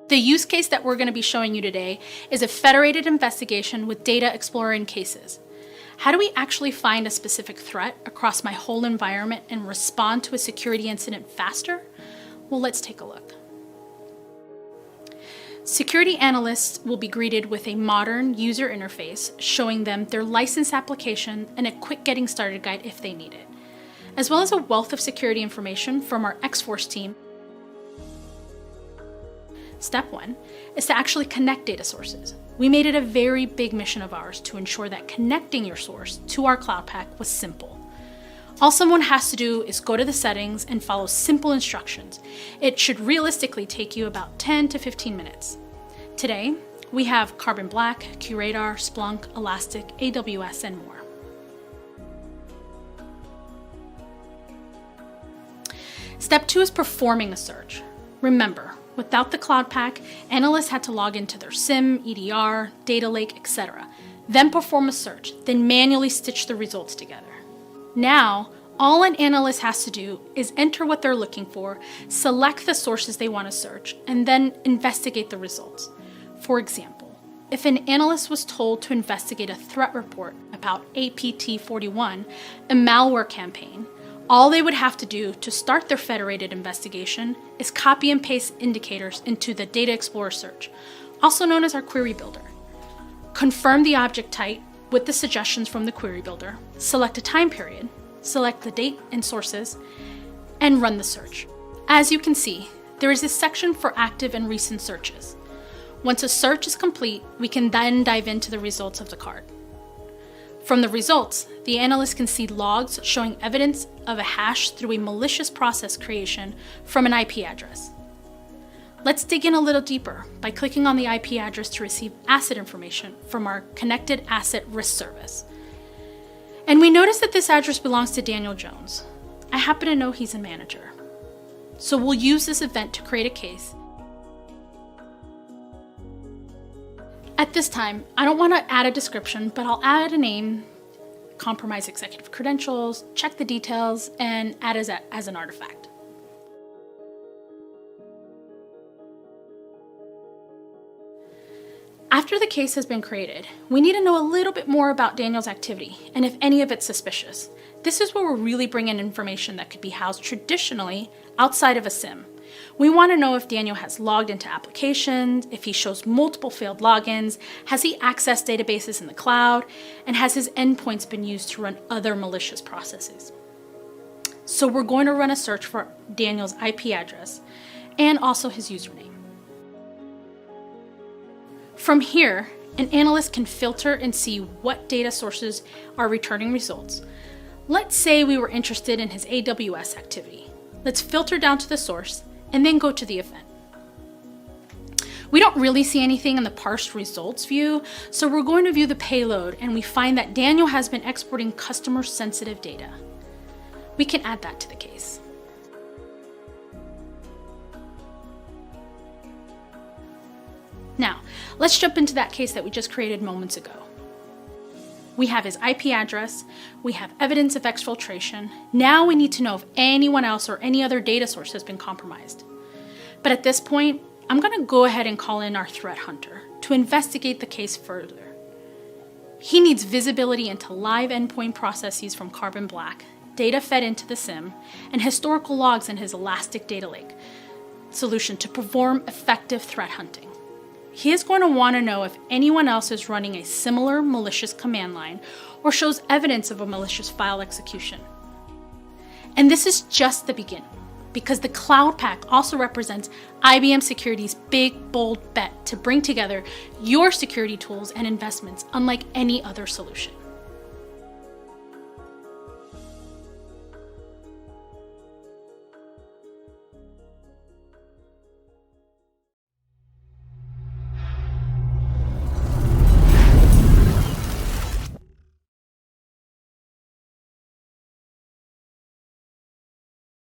The use case that we're going to be showing you today is a federated investigation with Data Explorer and cases. How do we actually find a specific threat across my whole environment and respond to a security incident faster? Well, let's take a look. Security analysts will be greeted with a modern user interface showing them their license application and a quick getting started guide if they need it, as well as a wealth of security information from our X-Force team. Step 1 is to actually connect data sources. We made it a very big mission of ours to ensure that connecting your source to our Cloud Pack was simple. All someone has to do is go to the settings and follow simple instructions. It should realistically take you about 10 to 15 minutes. Today, we have Carbon Black, QRadar, Splunk, Elastic, AWS, and more. Step 2 is performing a search. Remember, without the Cloud Pack, analysts had to log into their SIEM, EDR, data lake, etc., then perform a search, then manually stitch the results together. Now, all an analyst has to do is enter what they're looking for, select the sources they want to search, and then investigate the results. For example, if an analyst was told to investigate a threat report about APT41, a malware campaign, all they would have to do to start their federated investigation is copy and paste indicators into the Data Explorer search, also known as our query builder. Confirm the object type with the suggestions from the query builder, select a time period, select the date and sources, and run the search. As you can see, there is a section for active and recent searches. Once a search is complete, we can then dive into the results of the card. From the results, the analyst can see logs showing evidence of a hash through a malicious process creation from an IP address. Let's dig in a little deeper by clicking on the IP address to receive asset information from our Connected Asset Risk Service. And we notice that this address belongs to Daniel Jones. I happen to know he's a manager. So we'll use this event to create a case. At this time, I don't want to add a description, but I'll add a name, compromise executive credentials, check the details, and add as an artifact. After the case has been created, we need to know a little bit more about Daniel's activity and if any of it's suspicious. This is where we're really bringing in information that could be housed traditionally outside of a SIEM. We want to know if Daniel has logged into applications, if he shows multiple failed logins, has he accessed databases in the cloud, and has his endpoints been used to run other malicious processes. So we're going to run a search for Daniel's IP address and also his username. From here, an analyst can filter and see what data sources are returning results. Let's say we were interested in his AWS activity. Let's filter down to the source and then go to the event. We don't really see anything in the parsed results view, so we're going to view the payload and we find that Daniel has been exporting customer sensitive data. We can add that to the case. Now, let's jump into that case that we just created moments ago. We have his IP address, we have evidence of exfiltration. Now we need to know if anyone else or any other data source has been compromised. But at this point, I'm going to go ahead and call in our threat hunter to investigate the case further. He needs visibility into live endpoint processes from Carbon Black, data fed into the SIEM, and historical logs in his Elastic data lake solution to perform effective threat hunting. He is going to want to know if anyone else is running a similar malicious command line or shows evidence of a malicious file execution. And this is just the beginning, because the Cloud Pack also represents IBM Security's big, bold bet to bring together your security tools and investments unlike any other solution.